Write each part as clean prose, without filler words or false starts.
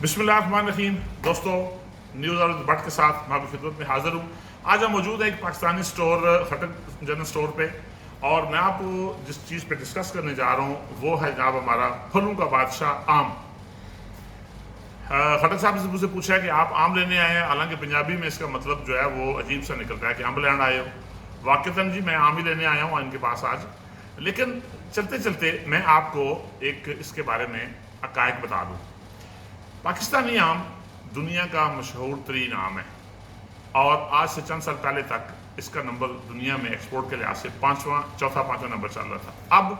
بسم اللہ الرحمن الرحیم. دوستو، نیوز اور بٹ کے ساتھ میں آپ کی خدمت میں حاضر ہوں. آج ہم موجود ہیں ایک Pakistani store Khattak general store پہ، اور میں آپ کو جس چیز پہ ڈسکس کرنے جا رہا ہوں وہ ہے جناب ہمارا پھلوں کا بادشاہ آم. خٹک صاحب سے مجھ سے پوچھا ہے کہ آپ آم لینے آئے ہیں، حالانکہ پنجابی میں اس کا مطلب جو ہے وہ عجیب سا نکلتا ہے کہ امب لینا آئے ہو. واقعتاً جی میں آم ہی لینے آیا ہوں ان کے پاس آج. لیکن چلتے چلتے میں آپ کو ایک اس کے بارے میں حقائق بتا دوں. پاکستانی آم دنیا کا مشہور ترین آم ہے، اور آج سے چند سال پہلے تک اس کا نمبر دنیا میں ایکسپورٹ کے لحاظ سے چوتھا پانچواں نمبر چل رہا تھا. اب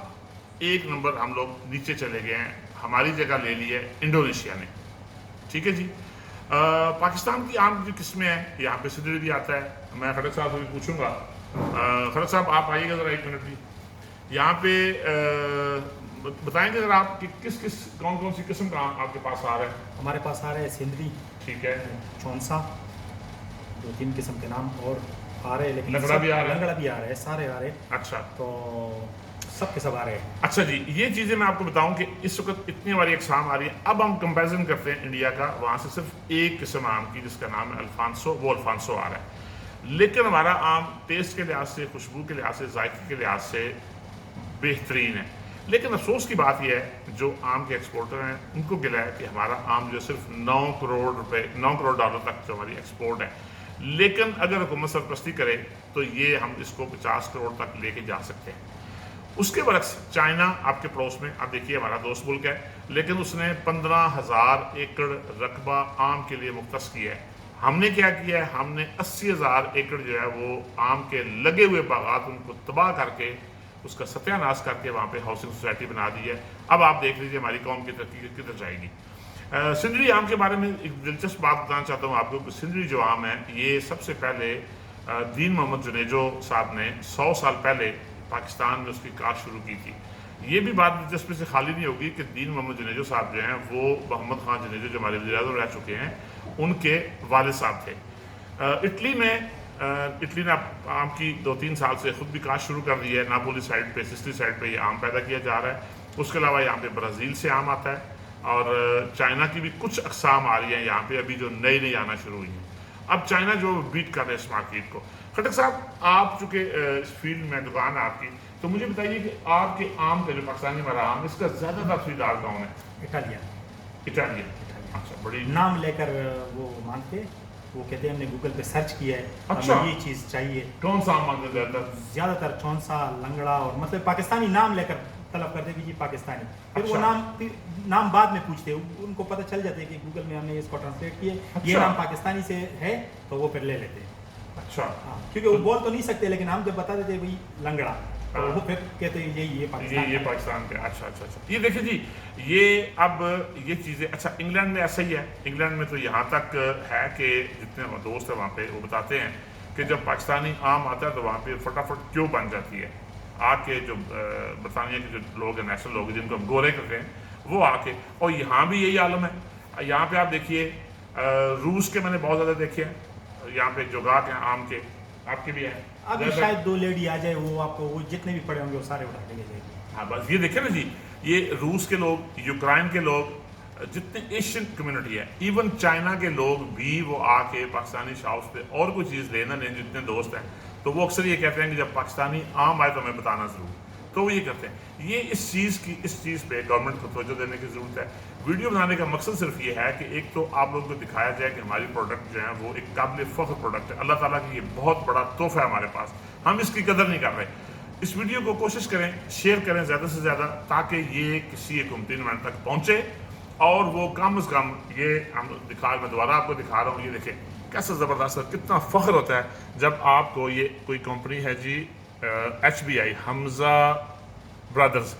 ایک نمبر ہم لوگ نیچے چلے گئے ہیں، ہماری جگہ لے لی ہے انڈونیشیا نے. ٹھیک ہے جی. پاکستان کی آم کی قسمیں ہیں، یہاں پہ سدری بھی آتا ہے. میں خٹک صاحب سے بھی پوچھوں گا. خٹک صاحب آپ آئیے گا ذرا ایک منٹ بھی. یہاں پہ بتائیں گے اگر آپ کہ کون سی قسم کا آم آپ کے پاس آ رہا ہے؟ ہمارے پاس آ رہے ہیں سندری، ٹھیک ہے، چونسا، 2-3 قسم کے نام اور آ رہے ہیں، لیکن لنگڑا بھی آ رہا ہے؟ لنگڑا بھی آ رہے ہیں، سارے آ رہے ہیں. اچھا تو سب کے سب آ رہے ہیں. اچھا جی. یہ چیزیں میں آپ کو بتاؤں کہ اس وقت اتنی ہماری اقسام آ رہی ہیں. اب ہم کمپیریزن کرتے ہیں انڈیا کا، وہاں سے صرف ایک قسم آم کی جس کا نام ہے الفانسو، وہ الفانسو آ رہا ہے. لیکن ہمارا آم ٹیسٹ کے لحاظ سے، خوشبو کے لحاظ سے، ذائقے کے لحاظ سے بہترین ہے. لیکن افسوس کی بات یہ ہے جو آم کے ایکسپورٹر ہیں ان کو گلا ہے کہ ہمارا آم جو صرف 9 کروڑ ڈالر تک جو ہماری ایکسپورٹ ہے. لیکن اگر حکومت سرپرستی کرے تو یہ ہم اس کو 50 کروڑ تک لے کے جا سکتے ہیں. اس کے برعکس چائنا آپ کے پڑوس میں، آپ دیکھیے ہمارا دوست ملک ہے، لیکن اس نے 15,000 ایکڑ رقبہ آم کے لیے مختص کیا ہے. ہم نے کیا کیا ہے؟ ہم نے 80,000 ایکڑ جو ہے وہ آم کے لگے ہوئے باغات ان کو تباہ کر کے، اس کا ستیہ ناش کر کے وہاں پہ ہاؤسنگ سوسائٹی بنا دی ہے. اب آپ دیکھ لیجیے ہماری قوم کی ترقی کدھر جائے گی. سندری آم کے بارے میں ایک دلچسپ بات بتانا چاہتا ہوں آپ کو کہ سندری جو آم ہے یہ سب سے پہلے دین محمد جنیجو صاحب نے 100 سال پہلے پاکستان میں اس کی کاشت شروع کی تھی. یہ بھی بات دلچسپی سے خالی نہیں ہوگی کہ دین محمد جنیجو صاحب جو ہیں وہ محمد خان جنیجو جو ہمارے وزیر اعظم رہ چکے ہیں ان کے والد صاحب تھے. اٹلی نے آم کی 2-3 سال سے خود بھی کاشت شروع کر دی ہے. ناپولی سائڈ پہ، سسلی سائڈ پہ یہ آم پیدا کیا جا رہا ہے. اس کے علاوہ یہاں پہ برازیل سے آم آتا ہے، اور چائنا کی بھی کچھ اقسام آ رہی ہیں یہاں پہ ابھی جو نئی آنا شروع ہوئی ہیں. اب چائنا جو بیٹ کر رہے ہیں اس مارکیٹ کو. خٹک صاحب آپ چونکہ اس فیلڈ میں دکان ہے آپ کی، تو مجھے بتائیے کہ آپ کے آم کا جو پاکستانی ہمارا آم اس کا زیادہ تر خریدار کون ہے؟ اٹالین. اچھا، بڑی نام لے کر وہ مانگتے، وہ کہتے ہیں ہم نے گوگل پہ سرچ کیا ہے، اچھا، ہمیں یہ چیز چاہیے. کون سا آم مانگتے زیادہ تر چونسا، لنگڑا، اور مطلب پاکستانی نام لے کر طلب کرتے کہ یہ پاکستانی. پھر وہ نام بعد میں پوچھتے، ان کو پتہ چل جاتا ہے کہ گوگل میں ہم نے اس کو ٹرانسلیٹ کیا، یہ نام پاکستانی سے ہے تو وہ پھر لے لیتے ہیں. اچھا، ہاں، کیونکہ وہ بول تو نہیں سکتے، لیکن ہم جب بتا دیتے ہیں بھائی لنگڑا، تو وہ پھر کہتے ہیں یہ پاکستان کے. اچھا. یہ دیکھیں جی، یہ چیزیں اچھا انگلینڈ میں ایسا ہی ہے. انگلینڈ میں تو یہاں تک ہے کہ جتنے دوست ہیں وہاں پہ وہ بتاتے ہیں کہ جب پاکستانی آم آتا ہے تو وہاں پہ فٹافٹ کیوں بن جاتی ہے. آ کے جو برطانیہ کے جو لوگ ہیں، نیشنل لوگ ہیں جن کو ہم گورے کہتے ہیں، وہ آ کے، اور یہاں بھی یہی عالم ہے. یہاں پہ آپ دیکھیے روس کے میں نے بہت زیادہ دیکھے ہیں. یہاں پہ جوگات ہیں آم کے، آپ کے بھی ہیں. ابھی شاید 2 لیڈی آ جائے، وہ آپ کو وہ جتنے بھی پڑے ہوں گے وہ سارے اٹھا کے لے جائے گی. ہاں بس یہ دیکھیں نا جی، یہ روس کے لوگ، یوکرائن کے لوگ، جتنے ایشین کمیونٹی ہے، ایون چائنا کے لوگ بھی وہ آ کے پاکستانی شاپس پہ اور کوئی چیز لینا نہیں. جتنے دوست ہیں تو وہ اکثر یہ کہتے ہیں کہ جب پاکستانی آم آئے تو ہمیں بتانا ضرور. تو وہ یہ کرتے ہیں. یہ اس چیز پہ گورنمنٹ کو توجہ دینے کی ضرورت ہے. ویڈیو بنانے کا مقصد صرف یہ ہے کہ ایک تو آپ لوگوں کو دکھایا جائے کہ ہماری پروڈکٹ جو ہیں وہ ایک قابل فخر پروڈکٹ ہے. اللہ تعالیٰ کی یہ بہت بڑا تحفہ ہے ہمارے پاس، ہم اس کی قدر نہیں کر رہے. اس ویڈیو کو کوشش کریں، شیئر کریں زیادہ سے زیادہ، تاکہ یہ کسی حکومتی نمائندے تک پہنچے، اور وہ کم از کم یہ میں دوبارہ آپ کو دکھا رہا ہوں. یہ دیکھیں کیسا زبردست ہے، کتنا فخر ہوتا ہے جب آپ کو یہ کوئی کمپنی ہے جی HBI، حمزہ برادرز.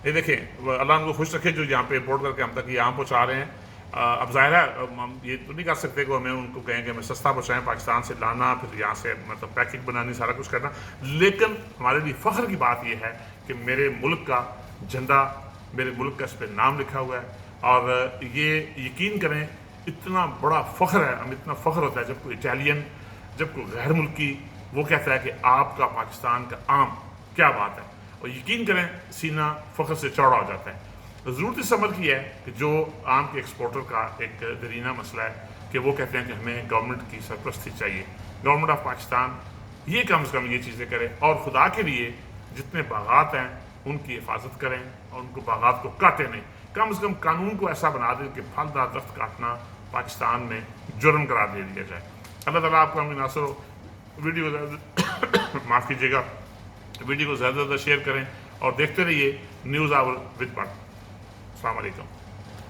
یہ دیکھیں اللہ ان کو خوش رکھے جو یہاں پہ امپورٹ کر کے ہم تک یہ آم پہنچا رہے ہیں. اب ظاہر ہے ہم یہ تو نہیں کر سکتے کہ ہمیں ان کو کہیں کہ ہمیں سستا پہنچائیں، پاکستان سے لانا، پھر یہاں سے مطلب پیکنگ بنانی، سارا کچھ کرنا. لیکن ہمارے لیے فخر کی بات یہ ہے کہ میرے ملک کا جھنڈا، میرے ملک کا اس پہ نام لکھا ہوا ہے. اور یہ یقین کریں اتنا بڑا فخر ہے، ہمیں اتنا فخر ہوتا ہے جب کوئی اٹالین، جب کوئی غیر ملکی وہ کہتا ہے کہ آپ کا پاکستان کا آم، کیا بات ہے. اور یقین کریں سینہ فخر سے چوڑا ہو جاتا ہے. ضرورت اس عمل کی ہے کہ جو آم کے ایکسپورٹر کا ایک درینہ مسئلہ ہے کہ وہ کہتے ہیں کہ ہمیں گورنمنٹ کی سرپرستی چاہیے، گورنمنٹ آف پاکستان یہ کم از کم یہ چیزیں کرے اور خدا کے لیے جتنے باغات ہیں ان کی حفاظت کریں اور ان کو باغات کو کاٹے نہیں، کم از کم قانون کو ایسا بنا دیں کہ پھلدار درخت کاٹنا پاکستان میں جرم قرار دے دیا جائے۔ اللہ تعالیٰ آپ کو ہمیں ناصر ہو، ویڈیو معاف کیجیے گا، ویڈیو کو زیادہ سے زیادہ شیئر کریں اور دیکھتے رہیے نیوز آور وتھ بٹ۔ السلام علیکم۔